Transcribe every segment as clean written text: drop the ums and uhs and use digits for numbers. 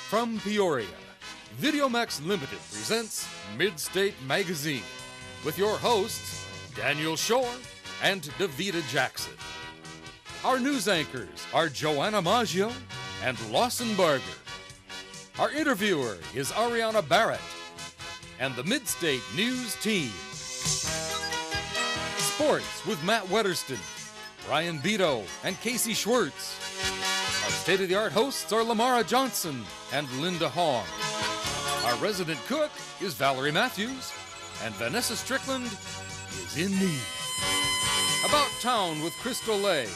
From Peoria, Videomax Limited presents Midstate Magazine with your hosts, Daniel Shore and Davita Jackson. Our news anchors are Joanna Maggio and Lawson Barger. Our interviewer is Ariana Barrett and the Midstate News Team. Sports with Matt Wetterston, Brian Beto, and Casey Schwartz. Our state-of-the-art hosts are Lamara Johnson and Linda Hong. Our resident cook is Valerie Matthews, and Vanessa Strickland is in need. About Town with Crystal Lay.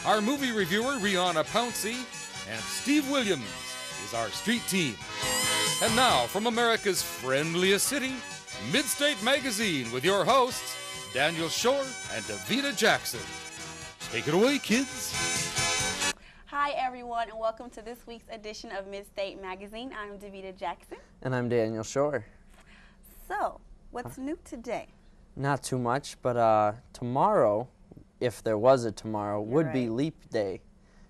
Our movie reviewer, Rihanna Pouncey, and Steve Williams is our street team. And now, from America's friendliest city, Midstate Magazine with your hosts, Daniel Shore and Davita Jackson. Take it away, kids. Hi, everyone, and welcome to this week's edition of Midstate Magazine. I'm Davita Jackson. And I'm Daniel Shore. So, what's new today? Not too much, but tomorrow, if there was a tomorrow, would be Leap Day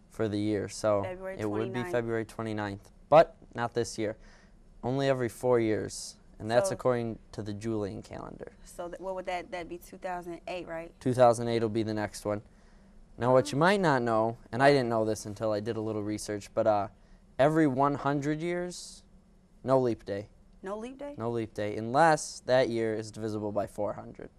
for the year. So it would be February 29th, but not this year. Only every 4 years, and that's according to the Julian calendar. So what would that be, 2008, right? 2008 will be the next one. Now, what you might not know, and I didn't know this until I did a little research, but every 100 years, no leap day. No leap day? No leap day, unless that year is divisible by 400.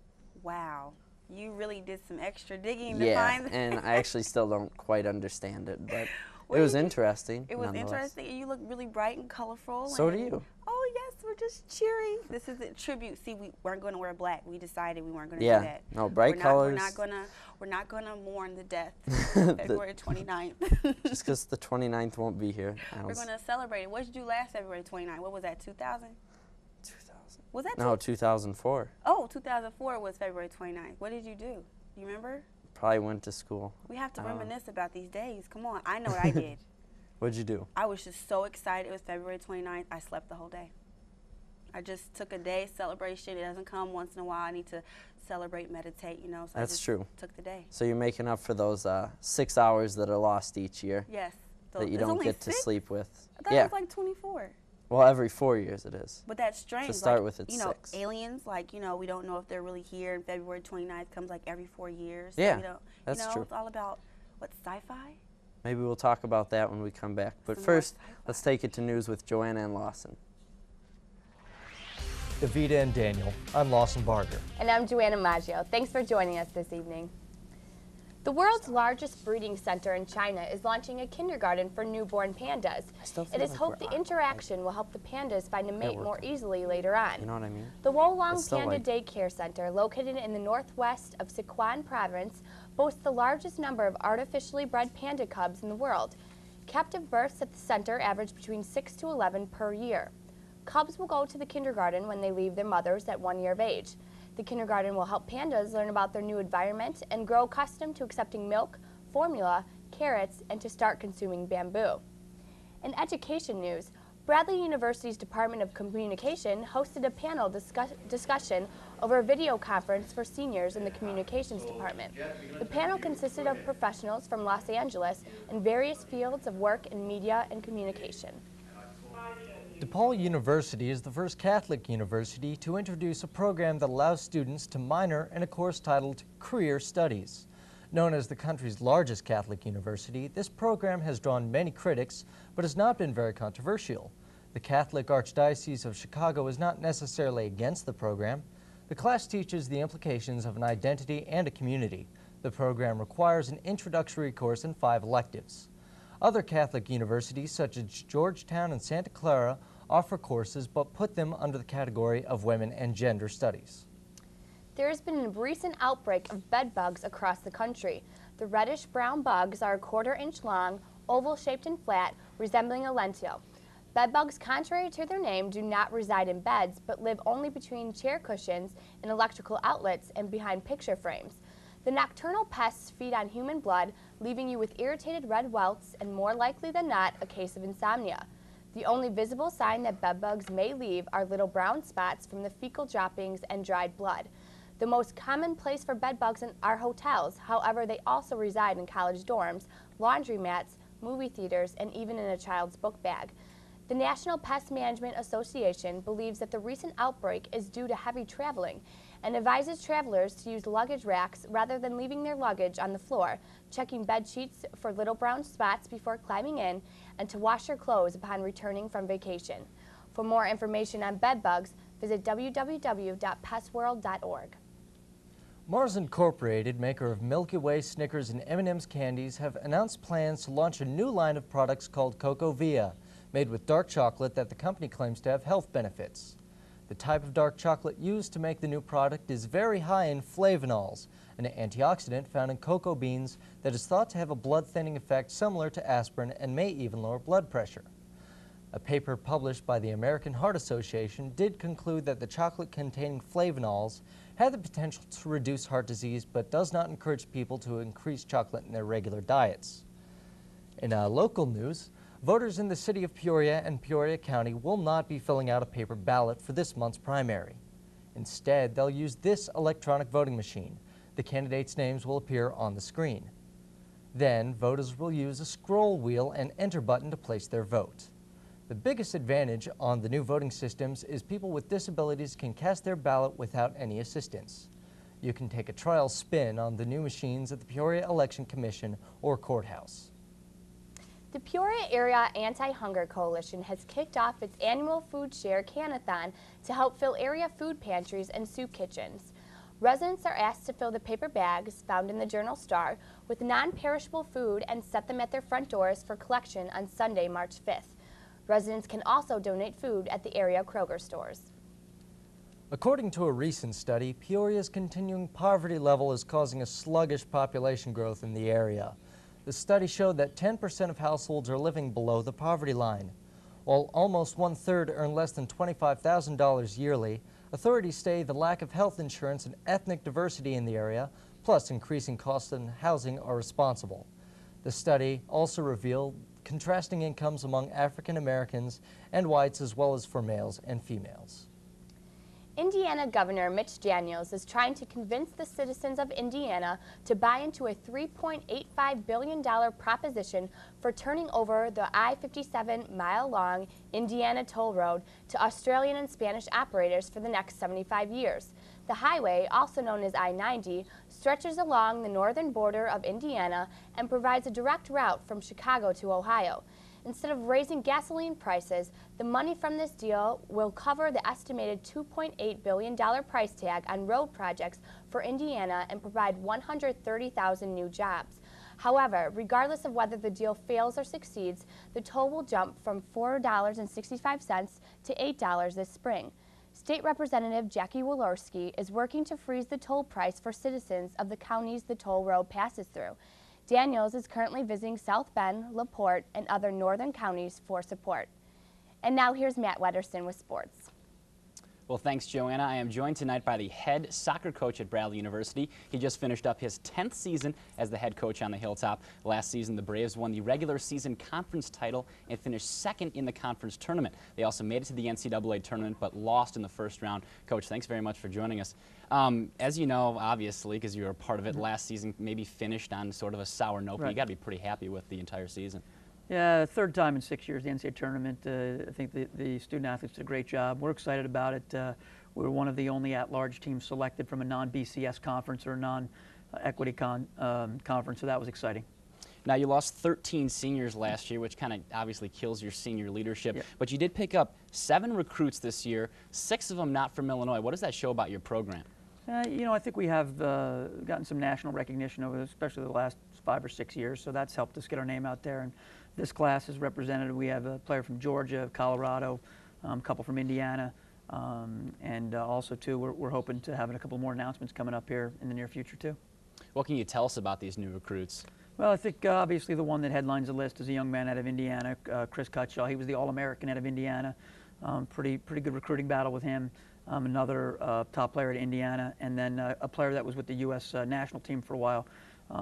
Wow. You really did some extra digging to find that. Yeah, and I actually still don't quite understand it, but it was interesting. It was interesting, and you look really bright and colorful. So do you. Oh, yes, we're just cheering. This is a tribute. See, we weren't going to wear black. We decided we weren't going to do that. No, bright colors. We're not gonna mourn the death of February 29th. Just because the 29th won't be here. We're going to celebrate it. What did you do last February 29th? What was that, 2000? 2000. Was that? No, 2004. Oh, 2004 was February 29th. What did you do? You remember? Probably went to school. We have to reminisce about these days. Come on. I know what I did. What'd you do? I was just so excited. It was February 29th. I slept the whole day. I just took a day celebration. It doesn't come once in a while. I need to celebrate, meditate, you know. So That's true. Took the day. So you're making up for those 6 hours that are lost each year. Yes. That you don't get to sleep with. I thought it was like 24. Well, every 4 years it is. But that's strange. To start with, it's 6. Aliens, like, we don't know if they're really here, and February 29th comes like every 4 years. Yeah, so that's true. It's all about, sci-fi? Maybe we'll talk about that when we come back. But first, let's take it to news with Joanna and Lawson. Davita and Daniel, I'm Lawson Barger. And I'm Joanna Maggio. Thanks for joining us this evening. The world's largest breeding center in China is launching a kindergarten for newborn pandas. It is hoped the interaction will help the pandas find a mate more easily later on. You know what I mean? The Wolong Panda Daycare Center, located in the northwest of Sichuan province, boasts the largest number of artificially bred panda cubs in the world. Captive births at the center average between 6 to 11 per year. Cubs will go to the kindergarten when they leave their mothers at 1 year of age. The kindergarten will help pandas learn about their new environment and grow accustomed to accepting milk, formula, carrots, and to start consuming bamboo. In education news, Bradley University's Department of Communication hosted a panel discussion over a video conference for seniors in the communications department. The panel consisted of professionals from Los Angeles in various fields of work in media and communication. DePaul University is the first Catholic university to introduce a program that allows students to minor in a course titled Career Studies. Known as the country's largest Catholic university, this program has drawn many critics, but has not been very controversial. The Catholic Archdiocese of Chicago is not necessarily against the program. The class teaches the implications of an identity and a community. The program requires an introductory course and 5 electives. Other Catholic universities, such as Georgetown and Santa Clara, offer courses but put them under the category of women and gender studies. There has been a recent outbreak of bed bugs across the country. The reddish-brown bugs are a 1/4 inch long, oval-shaped and flat, resembling a lentil. Bed bugs, contrary to their name, do not reside in beds, but live only between chair cushions and electrical outlets and behind picture frames. The nocturnal pests feed on human blood, leaving you with irritated red welts and, more likely than not, a case of insomnia. The only visible sign that bedbugs may leave are little brown spots from the fecal droppings and dried blood. The most common place for bedbugs are hotels. However, they also reside in college dorms, laundromats, movie theaters, and even in a child's book bag. The National Pest Management Association believes that the recent outbreak is due to heavy traveling and advises travelers to use luggage racks rather than leaving their luggage on the floor, checking bed sheets for little brown spots before climbing in, and to wash their clothes upon returning from vacation. For more information on bed bugs, visit www.pestworld.org. Mars Incorporated, maker of Milky Way, Snickers, and M&M's candies, have announced plans to launch a new line of products called Cocoa Via, made with dark chocolate that the company claims to have health benefits. The type of dark chocolate used to make the new product is very high in flavonols, an antioxidant found in cocoa beans that is thought to have a blood-thinning effect similar to aspirin and may even lower blood pressure. A paper published by the American Heart Association did conclude that the chocolate containing flavonols had the potential to reduce heart disease, but does not encourage people to increase chocolate in their regular diets. In local news, voters in the city of Peoria and Peoria County will not be filling out a paper ballot for this month's primary. Instead, they'll use this electronic voting machine. The candidates' names will appear on the screen. Then, voters will use a scroll wheel and enter button to place their vote. The biggest advantage on the new voting systems is people with disabilities can cast their ballot without any assistance. You can take a trial spin on the new machines at the Peoria Election Commission or courthouse. The Peoria Area Anti-Hunger Coalition has kicked off its annual Food Share Can-a-thon to help fill area food pantries and soup kitchens. Residents are asked to fill the paper bags found in the Journal-Star with non-perishable food and set them at their front doors for collection on Sunday, March 5th. Residents can also donate food at the area Kroger stores. According to a recent study, Peoria's continuing poverty level is causing a sluggish population growth in the area. The study showed that 10% of households are living below the poverty line. While almost one-third earn less than $25,000 yearly, authorities say the lack of health insurance and ethnic diversity in the area, plus increasing costs in housing, are responsible. The study also revealed contrasting incomes among African Americans and whites, as well as for males and females. Indiana Governor Mitch Daniels is trying to convince the citizens of Indiana to buy into a $3.85 billion proposition for turning over the I-57-mile-long Indiana toll road to Australian and Spanish operators for the next 75 years. The highway, also known as I-90, stretches along the northern border of Indiana and provides a direct route from Chicago to Ohio. Instead of raising gasoline prices, the money from this deal will cover the estimated $2.8 billion price tag on road projects for Indiana and provide 130,000 new jobs. However, regardless of whether the deal fails or succeeds, the toll will jump from $4.65 to $8 this spring. State Representative Jackie Walorski is working to freeze the toll price for citizens of the counties the toll road passes through. Daniels is currently visiting South Bend, LaPorte, and other northern counties for support. And now here's Matt Wetterson with sports. Well, thanks, Joanna. I am joined tonight by the head soccer coach at Bradley University. He just finished up his 10th season as the head coach on the Hilltop. Last season, the Braves won the regular season conference title and finished second in the conference tournament. They also made it to the NCAA tournament, but lost in the first round. Coach, thanks very much for joining us. As you know, obviously, because you were a part of it last season, maybe finished on sort of a sour note, but you got to be pretty happy with the entire season. Yeah, third time in 6 years, the NCAA tournament. I think the student athletes did a great job. We're excited about it. We were one of the only at-large teams selected from a non-BCS conference or a non-equity conference, so that was exciting. Now, you lost 13 seniors last year, which kind of obviously kills your senior leadership, but you did pick up 7 recruits this year, 6 of them not from Illinois. What does that show about your program? You know, I think we have gotten some national recognition over, especially the last 5 or 6 years, so that's helped us get our name out there. And this class is represented. We have a player from Georgia, Colorado, a couple from Indiana, and also, too, we're hoping to have a couple more announcements coming up here in the near future, too. What can you tell us about these new recruits? Well, I think obviously the one that headlines the list is a young man out of Indiana, Chris Cutshaw. He was the All-American out of Indiana. Pretty good recruiting battle with him. Another top player at Indiana, and then a player that was with the U.S. national team for a while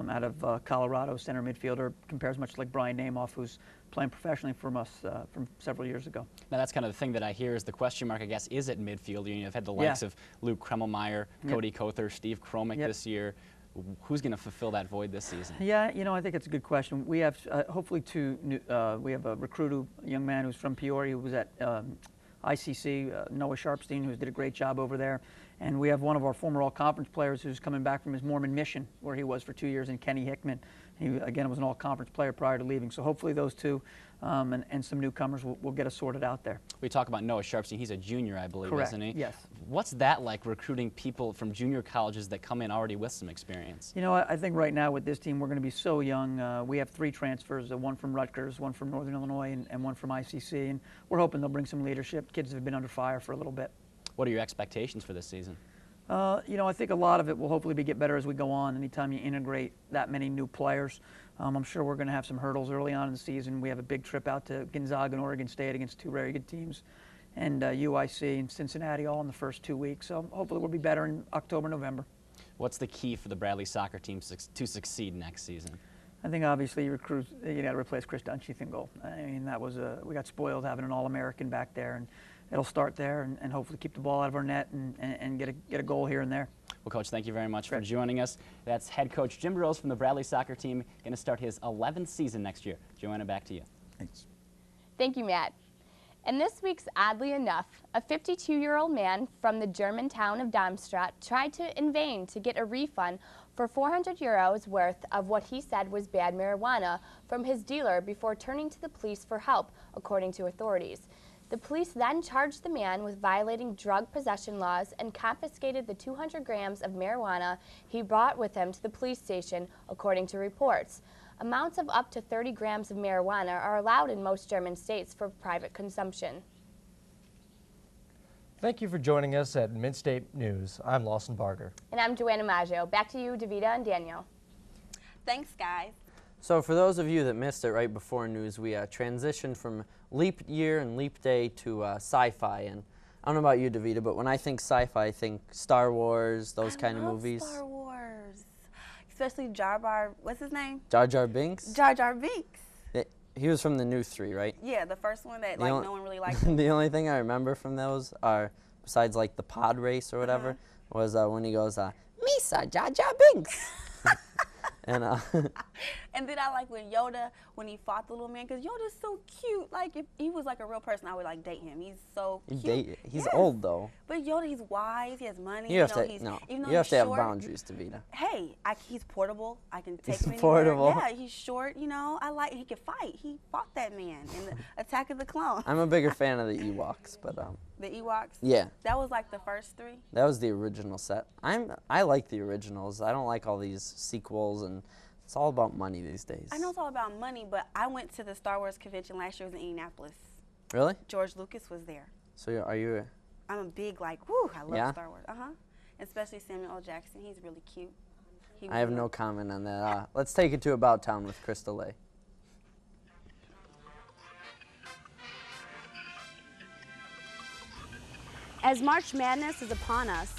out of Colorado, center midfielder, compares much like Brian Namoff, who's playing professionally from us from several years ago. Now, that's kind of the thing that I hear is the question mark, I guess, is at midfield. You've had the likes of Luke Kremmelmeyer, Cody Kother, Steve Kromick this year. Who's going to fulfill that void this season? Yeah, you know, I think it's a good question. We have hopefully we have a recruit, a young man who's from Peoria, who was at ICC, Noah Sharpstein, who did a great job over there. And we have one of our former all-conference players who's coming back from his Mormon mission, where he was for 2 years, in Kenny Hickman. He, again, was an all-conference player prior to leaving. So hopefully those two and some newcomers will get us sorted out there. We talk about Noah Sharpstein. He's a junior, I believe, Correct. isn't he? Yes. What's that like, recruiting people from junior colleges that come in already with some experience? You know, I think right now with this team, we're going to be so young. We have 3 transfers, one from Rutgers, one from Northern Illinois, and one from ICC. And we're hoping they'll bring some leadership. Kids have been under fire for a little bit. What are your expectations for this season? You know, I think a lot of it will hopefully get better as we go on. Anytime you integrate that many new players, I'm sure we're going to have some hurdles early on in the season. We have a big trip out to Gonzaga and Oregon State against 2 very good teams, and UIC and Cincinnati all in the first 2 weeks. So hopefully we'll be better in October, November. What's the key for the Bradley soccer team to succeed next season? I think obviously you got to replace Chris Dunshith in goal. I mean, that was we got spoiled having an All-American back there, and it'll start there, and hopefully keep the ball out of our net and get a goal here and there. Well, Coach, thank you very much for joining us. That's head coach Jim Burrows from the Bradley soccer team, going to start his 11th season next year. Joanna, back to you. Thanks. Thank you, Matt. And this week's Oddly Enough, a 52-year-old man from the German town of Darmstadt tried in vain to get a refund for 400 euros worth of what he said was bad marijuana from his dealer before turning to the police for help, according to authorities. The police then charged the man with violating drug possession laws and confiscated the 200 grams of marijuana he brought with him to the police station, according to reports. Amounts of up to 30 grams of marijuana are allowed in most German states for private consumption. Thank you for joining us at Midstate News. I'm Lawson Barger. And I'm Joanna Maggio. Back to you, Davida and Daniel. Thanks, guys. So for those of you that missed it right before news, we transitioned from leap year and leap day to sci-fi. And I don't know about you, Davida, but when I think sci-fi, I think Star Wars, those kind of movies. Star Wars. Especially Jar Jar, what's his name? Jar Jar Binks? Jar Jar Binks. He was from the new 3, right? Yeah, the first one that no one really liked. The only thing I remember from those are, besides like the pod race or whatever, was when he goes, Misa Jar Jar Binks. And then I like when Yoda, when he fought the little man, because Yoda's so cute. Like, if he was like a real person, I would like date him. He's so cute. He's old though. But Yoda, he's wise. He has money. You have to have boundaries, Davida. Hey, he's portable. I can take him anywhere. Portable. Yeah, he's short. You know, he can fight. He fought that man in the Attack of the Clones. I'm a bigger fan of the Ewoks, but the Ewoks. Yeah. That was like the first 3. That was the original set. I like the originals. I don't like all these sequels, and it's all about money these days. I know it's all about money, but I went to the Star Wars convention last year. It was in Indianapolis. Really? George Lucas was there. So are you? I'm a big I love Yeah? Star Wars. Especially Samuel L. Jackson. He's really cute. I have no comment on that. Let's take it to About Town with Crystal Lay. As March Madness is upon us,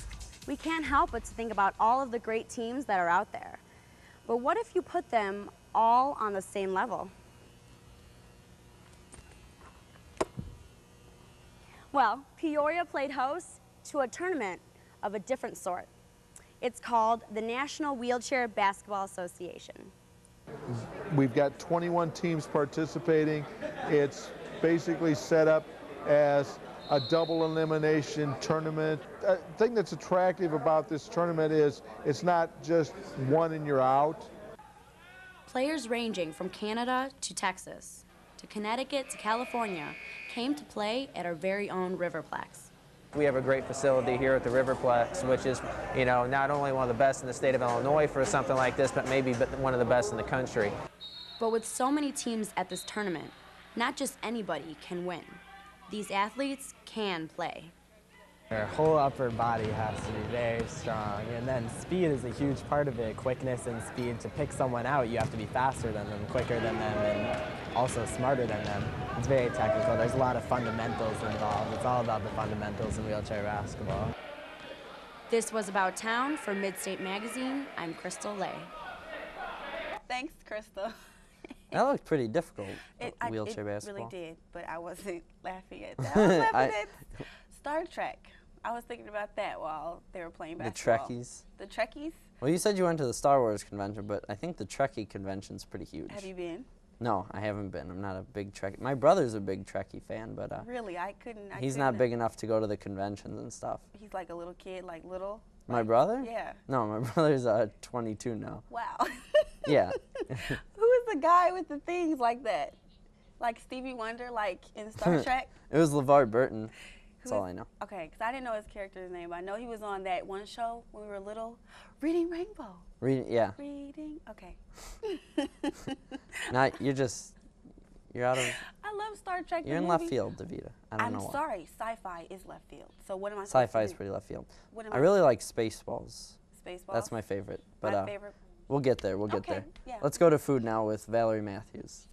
we can't help but to think about all of the great teams that are out there. But what if you put them all on the same level? Well, Peoria played host to a tournament of a different sort. It's called the National Wheelchair Basketball Association. We've got 21 teams participating. It's basically set up as a double elimination tournament. The thing that's attractive about this tournament is it's not just one and you're out. Players ranging from Canada to Texas, to Connecticut to California came to play at our very own Riverplex. We have a great facility here at the Riverplex, which is, not only one of the best in the state of Illinois for something like this, but maybe one of the best in the country. But with so many teams at this tournament, not just anybody can win. These athletes can play. Their whole upper body has to be very strong, and then speed is a huge part of it. Quickness and speed. To pick someone out, you have to be faster than them, quicker than them, and also smarter than them. It's very technical. There's a lot of fundamentals involved. It's all about the fundamentals in wheelchair basketball. This was About Town for Midstate Magazine. I'm Crystal Lay. Thanks, Crystal. That looked pretty difficult, wheelchair it basketball. It really did, but I wasn't laughing at that. I was laughing at Star Trek. I was thinking about that while they were playing The basketball. Trekkies. The Trekkies? Well, you said you went to the Star Wars convention, but I think the Trekkie convention's pretty huge. Have you been? No, I haven't been. I'm not a big Trekkie. My brother's a big Trekkie fan, but really, I couldn't. He's not big enough to go to the conventions and stuff. He's like a little kid, like little. My brother? Yeah. No, my brother's 22 now. Wow. Yeah. Who is the guy with the things like that? Like Stevie Wonder, like in Star Trek? It was LeVar Burton. That's all I know. Okay, because I didn't know his character's name, but I know he was on that one show when we were little, Reading Rainbow. Yeah. Reading, okay. You're out of... I love Star Trek. You're in left field, Davida. I don't know why. I'm sorry, sci-fi is left field. So what am I Sci-fi is pretty left field. What am I really like Spaceballs. Spaceballs? That's my favorite. But my favorite. We'll get there. We'll get there. Yeah. Let's go to food now with Valerie Matthews.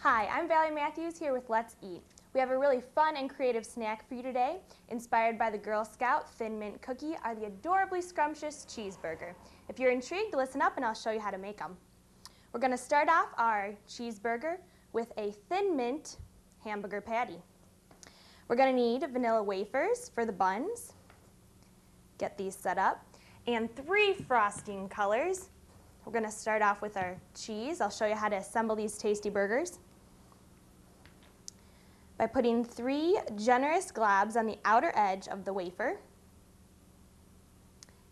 Hi, I'm Valerie Matthews here with Let's Eat. We have a really fun and creative snack for you today. Inspired by the Girl Scout Thin Mint Cookie are the adorably scrumptious cheeseburger. If you're intrigued, listen up and I'll show you how to make them. We're going to start off our cheeseburger with a Thin Mint hamburger patty. We're going to need vanilla wafers for the buns. Get these set up. And 3 frosting colors. We're going to start off with our cheese. I'll show you how to assemble these tasty burgers by putting 3 generous globs on the outer edge of the wafer.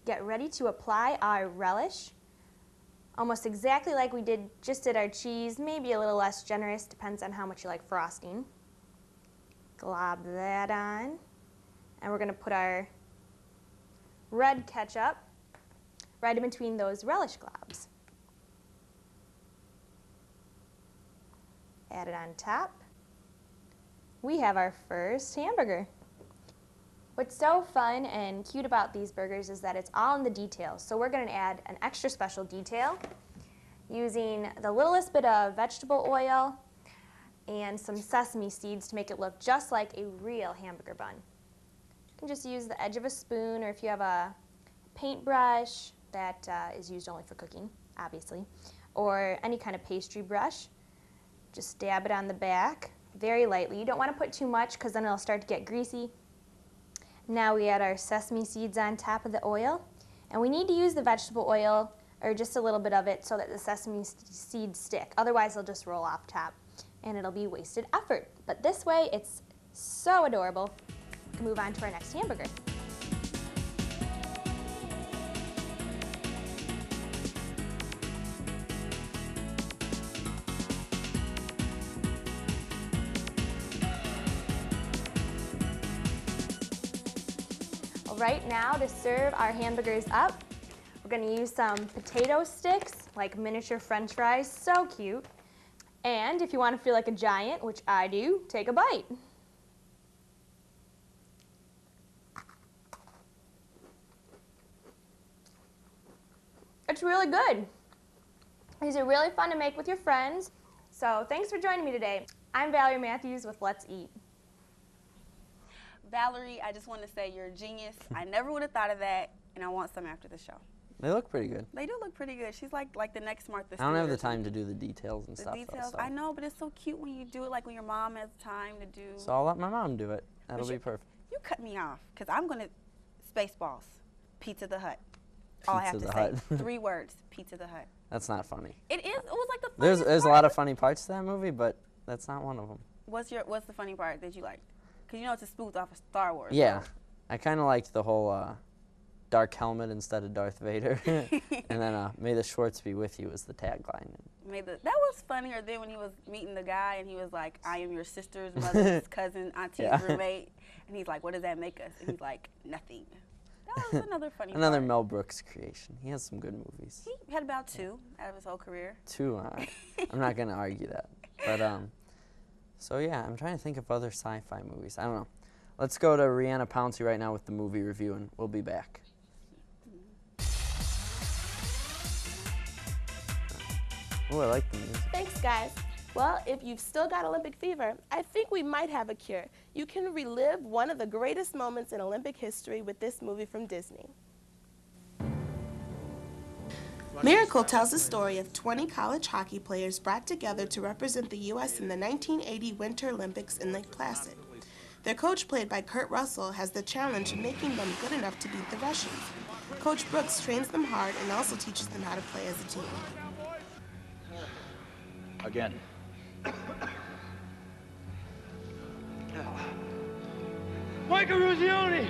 Get ready to apply our relish, almost exactly like we just did our cheese, maybe a little less generous, depends on how much you like frosting. Glob that on, and we're going to put our red ketchup right in between those relish globs. Add it on top. We have our first hamburger. What's so fun and cute about these burgers is that it's all in the details. So we're going to add an extra special detail using the littlest bit of vegetable oil and some sesame seeds to make it look just like a real hamburger bun. You can just use the edge of a spoon, or if you have a paintbrush that is used only for cooking, obviously, or any kind of pastry brush. Just dab it on the back very lightly. You don't want to put too much because then it'll start to get greasy. Now we add our sesame seeds on top of the oil, and we need to use the vegetable oil or just a little bit of it so that the sesame seeds stick. Otherwise they'll just roll off top and it'll be wasted effort. But this way it's so adorable. We can move on to our next hamburger. Right now, to serve our hamburgers up, we're going to use some potato sticks, like miniature french fries, so cute. And if you want to feel like a giant, which I do, take a bite. It's really good. These are really fun to make with your friends. So thanks for joining me today. I'm Valerie Matthews with Let's Eat. Valerie, I just want to say you're a genius. I never would have thought of that, and I want some after the show. They look pretty good. They do look pretty good. She's like the next Martha Stewart. I don't have the time to do the details and stuff. The details, though, so. I know, but it's so cute when you do it, like when your mom has time to do. So I'll let my mom do it. That'll be perfect. You cut me off, because I'm going to, Spaceballs, Pizza the Hut. All I have to say, 3 words, Pizza the Hut. That's not funny. It is. It was like the funniest There's part. a lot of funny parts to that movie, but that's not one of them. What's the funny part that you liked? Because you know it's a spoof off of Star Wars. Yeah. So. I kind of liked the whole dark helmet instead of Darth Vader. And then May the Schwartz be with you was the tagline. That was funnier than when he was meeting the guy and he was like, I am your sister's mother's cousin, auntie's roommate. And he's like, what does that make us? And he's like, nothing. That was another funny Another part. Mel Brooks creation. He has some good movies. He had about 2 out of his whole career. 2? I'm not going to argue that. But, so yeah, I'm trying to think of other sci-fi movies. I don't know. Let's go to Rihanna Pouncey right now with the movie review, and we'll be back. Oh, I like the music. Thanks, guys. Well, if you've still got Olympic fever, I think we might have a cure. You can relive one of the greatest moments in Olympic history with this movie from Disney. Miracle tells the story of 20 college hockey players brought together to represent the U.S. in the 1980 Winter Olympics in Lake Placid. Their coach, played by Kurt Russell, has the challenge of making them good enough to beat the Russians. Coach Brooks trains them hard and also teaches them how to play as a team. Again. Michael Ruzioni!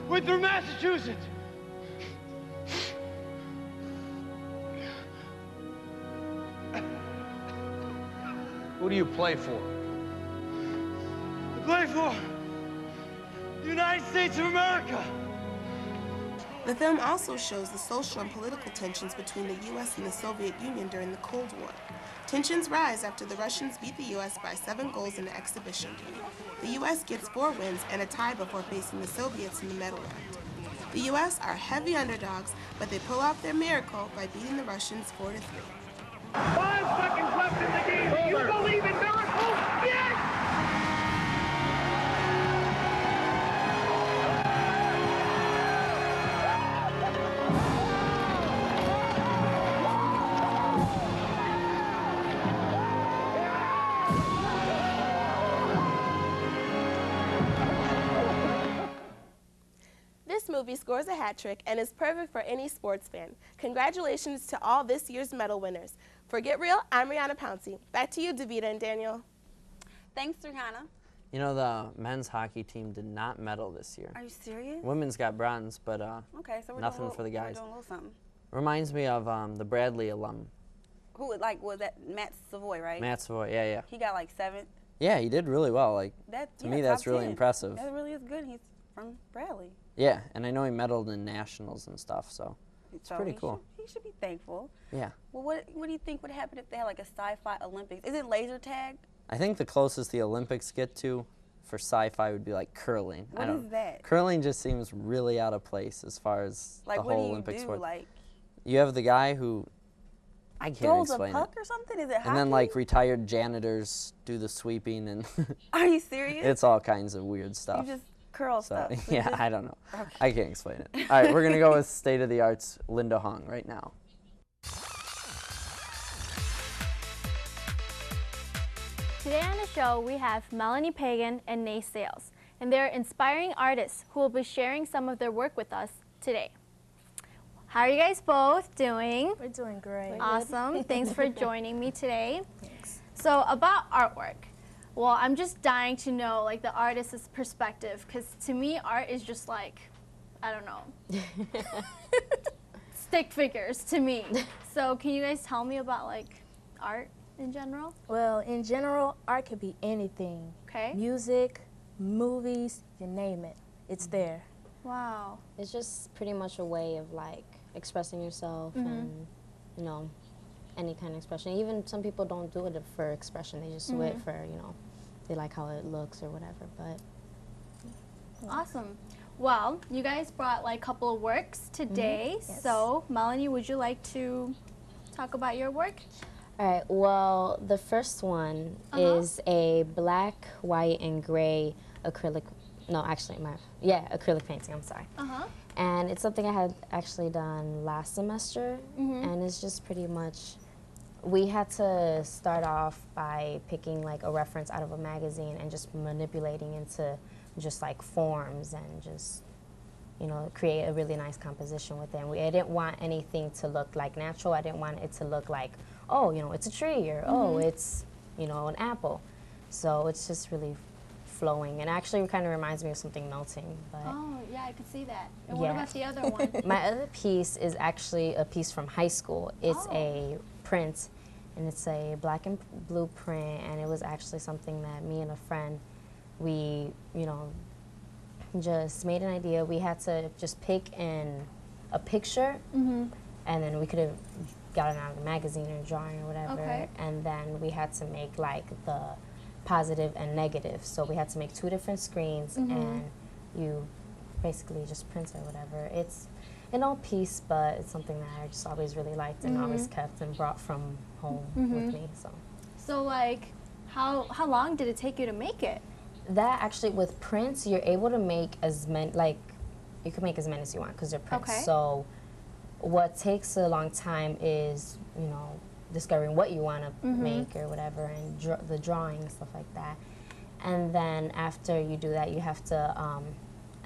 Winthrop, Massachusetts! Who do you play for? I play for the United States of America! The film also shows the social and political tensions between the U.S. and the Soviet Union during the Cold War. Tensions rise after the Russians beat the U.S. by 7 goals in an exhibition game. The U.S. gets 4 wins and a tie before facing the Soviets in the medal round. The U.S. are heavy underdogs, but they pull off their miracle by beating the Russians 4-3. 5 seconds left in the game. Do you believe in miracles? Yes! This movie scores a hat trick and is perfect for any sports fan. Congratulations to all this year's medal winners. For Get Real, I'm Rihanna Pouncey. Back to you, Davita and Daniel. Thanks, Rihanna. You know, the men's hockey team did not medal this year. Are you serious? Women's got bronze, but okay, so nothing for the guys. We're doing a little something. Reminds me of the Bradley alum. Who, like, was that Matt Savoy, right? Matt Savoy, yeah, yeah. He got like 7th. Yeah, he did really well. Like, to me, that's top really 10. impressive. That really is good. He's from Bradley. Yeah, and I know he medaled in nationals and stuff, so it's pretty cool. He should be thankful. Yeah. Well, what do you think would happen if they had like a sci-fi Olympics? Is it laser tag? I think the closest the Olympics get to for sci-fi would be like curling. What is that? Curling just seems really out of place as far as like, the whole Olympic sport. Like, you have the guy who I can't explain a puck or something? Is it hockey? And then like retired janitors do the sweeping and Are you serious? It's all kinds of weird stuff. You just curl stuff. So yeah, I don't know. Okay. I can't explain it. All right, we're going to go with State of the Arts Linda Hong right now. Today on the show, we have Melanie Pagan and Nay Sales, and they're inspiring artists who will be sharing some of their work with us today. How are you guys both doing? We're doing great. Awesome. Thanks for joining me today. Thanks. So about artwork. Well, I'm just dying to know like the artist's perspective, because to me, art is just like, I don't know, stick figures to me. So can you guys tell me about like art in general? Well, in general, art could be anything. Okay. Music, movies, you name it. It's there. Wow. It's just pretty much a way of like expressing yourself and, you know, any kind of expression. Even some people don't do it for expression. They just do it for, you know, they like how it looks or whatever. But awesome. Well, you guys brought like a couple of works today. Yes. So, Melanie, would you like to talk about your work? All right. Well, the first one is a black, white, and gray acrylic. No, actually, acrylic painting. I'm sorry. And it's something I had actually done last semester, and it's just pretty much. We had to start off by picking like a reference out of a magazine and just manipulating into just like forms and just, you know, create a really nice composition with it. And I didn't want anything to look like natural. I didn't want it to look like, oh, you know, it's a tree or oh, it's, you know, an apple. So it's just really flowing, and actually it kind of reminds me of something melting. But oh, yeah, I could see that. And what about the other one? My other piece is actually a piece from high school. It's a print, and it's a black and blue print, and it was actually something that me and a friend, we, you know, just made an idea. We had to just pick in a picture, and then we could have gotten out of a magazine or drawing or whatever, and then we had to make like the positive and negative. So we had to make 2 different screens, and you basically just print or whatever. It's an old piece, but it's something that I just always really liked and always kept and brought from home with me. So like, how long did it take you to make it? That actually, with prints, you're able to make as many, like, you can make as many as you want because they're prints. Okay. So what takes a long time is, you know, discovering what you want to make or whatever, and the drawing and stuff like that. And then after you do that, you have to,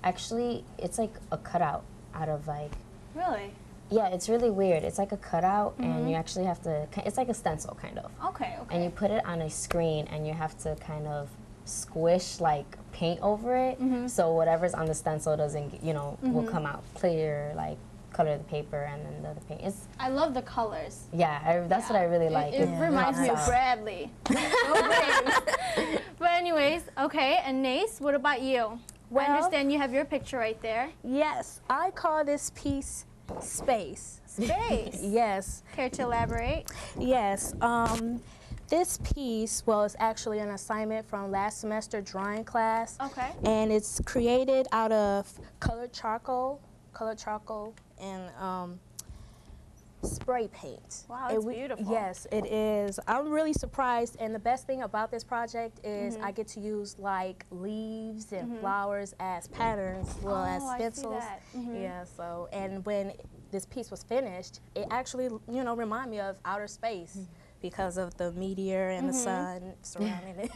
actually, it's like a cutout out of like. Really? Yeah, it's really weird. It's like a cutout, and you actually have to, it's like a stencil, kind of. Okay, okay. And you put it on a screen, and you have to kind of squish, like, paint over it, so whatever's on the stencil doesn't, you know, will come out clear, like, color the paper, and then the paint. I love the colors. Yeah, that's what I really like. It reminds me of Bradley. But anyways, okay, and Nace, what about you? Well, I understand you have your picture right there. Yes, I call this piece Space. Space? Yes. Care to elaborate? Yes. This piece was actually an assignment from last semester drawing class. Okay. And it's created out of colored charcoal and spray paint. Wow, it's beautiful. Yes, it is. I'm really surprised, and the best thing about this project is I get to use like leaves and flowers as patterns, as stencils. I see that. Yeah, so, and when this piece was finished, it actually, you know, reminded me of outer space because of the meteor and the sun surrounding it.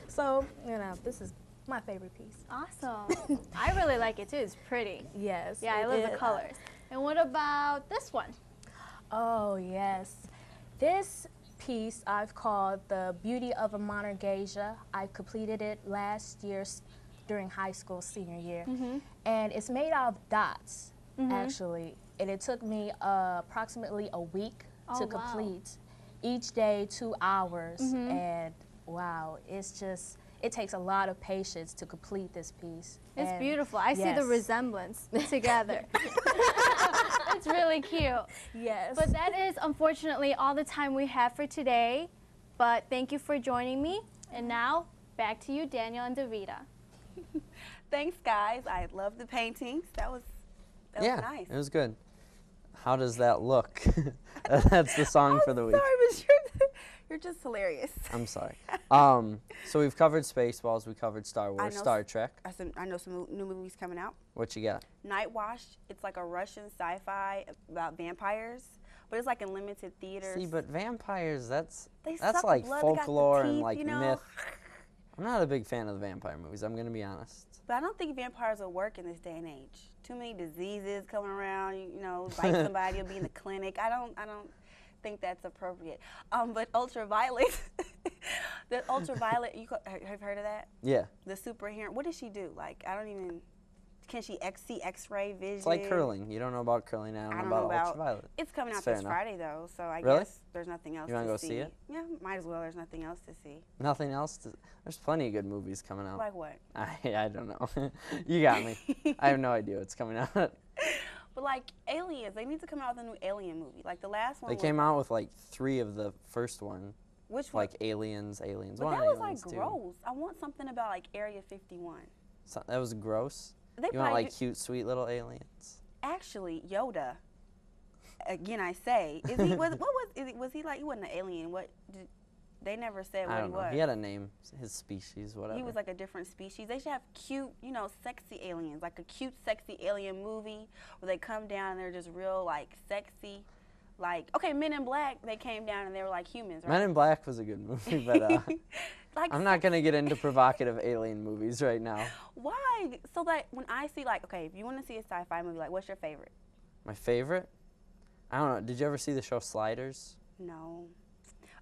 So, you know, this is my favorite piece. Awesome. I really like it too. It's pretty. Yes. Yeah, I love the colors. And what about this one? Oh, yes. This piece I've called The Beauty of a Modern Geisha. I completed it last year during high school senior year. And it's made out of dots, actually. And it took me approximately a week to complete. Each day, 2 hours. And wow, it's just, it takes a lot of patience to complete this piece. It's beautiful. I see the resemblance together. It's really cute. Yes. But that is unfortunately all the time we have for today. But thank you for joining me. And now, back to you, Daniel and Davida. Thanks, guys. I love the paintings. That was nice. It was good. How does that look? That's the song for the week. Sorry, but you're just hilarious. I'm sorry. So we've covered Spaceballs, we covered Star Wars, Star Trek. I know some new movies coming out. What you got? Night Watch. It's like a Russian sci-fi about vampires, but it's like in limited theaters. See, but vampires, that's suck like blood, folklore teeth, and like you know? myth. I'm not a big fan of the vampire movies, I'm going to be honest. But I don't think vampires will work in this day and age. Too many diseases coming around, you know, bite somebody, you'll be in the clinic. I don't think that's appropriate. But ultraviolet, the ultraviolet, have heard of that? Yeah. The superhero, what does she do? Like, I don't even, can she see X-ray vision? It's like curling. You don't know about curling, I don't know about ultraviolet. It's coming out this Friday, though, so I Really? guess there's nothing else to see. You want to go see it? Yeah, might as well. There's nothing else to see. Nothing else? There's plenty of good movies coming out. Like what? I don't know. You got me. I have no idea what's coming out. But like Aliens, they need to come out with a new Alien movie. Like the last one. They came out with like 3 of the first one. Which one? Like Aliens, Aliens But 1, that was Aliens like 2. gross. I want something about like Area 51. So, that was gross? They You want like cute, sweet little aliens? Actually, Yoda. Again, I say, is he was he like, he wasn't an alien? They never said what I don't know. he was. He had a name, his species, whatever. He was like a different species. They should have cute, you know, sexy aliens, like a cute, sexy alien movie where they come down and they're just real, like, sexy. Like, okay, Men in Black, they came down and they were like humans, right? Men in Black was a good movie, but like I'm not going to get into provocative alien movies right now. Why? So that when I see, like, okay, if you want to see a sci-fi movie, like, what's your favorite? My favorite? I don't know. Did you ever see the show Sliders? No.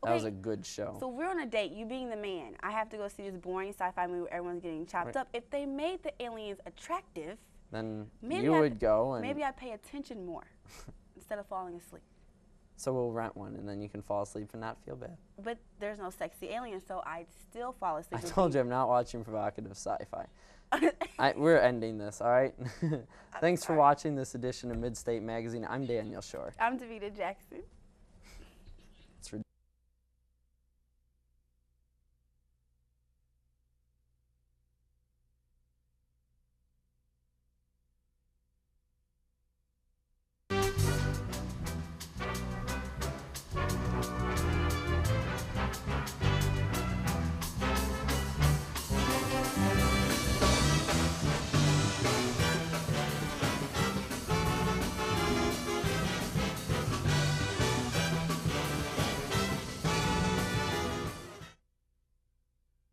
That was a good show. So we're on a date, you being the man. I have to go see this boring sci-fi movie where everyone's getting chopped up. If they made the aliens attractive, then maybe you would go. And maybe I'd pay attention more instead of falling asleep. So we'll rent one, and then you can fall asleep and not feel bad. But there's no sexy aliens, so I'd still fall asleep. I told you I'm not watching provocative sci-fi. We're ending this, all right? Thanks for watching this edition of Midstate Magazine. I'm Daniel Shore. I'm Davida Jackson. It's ridiculous.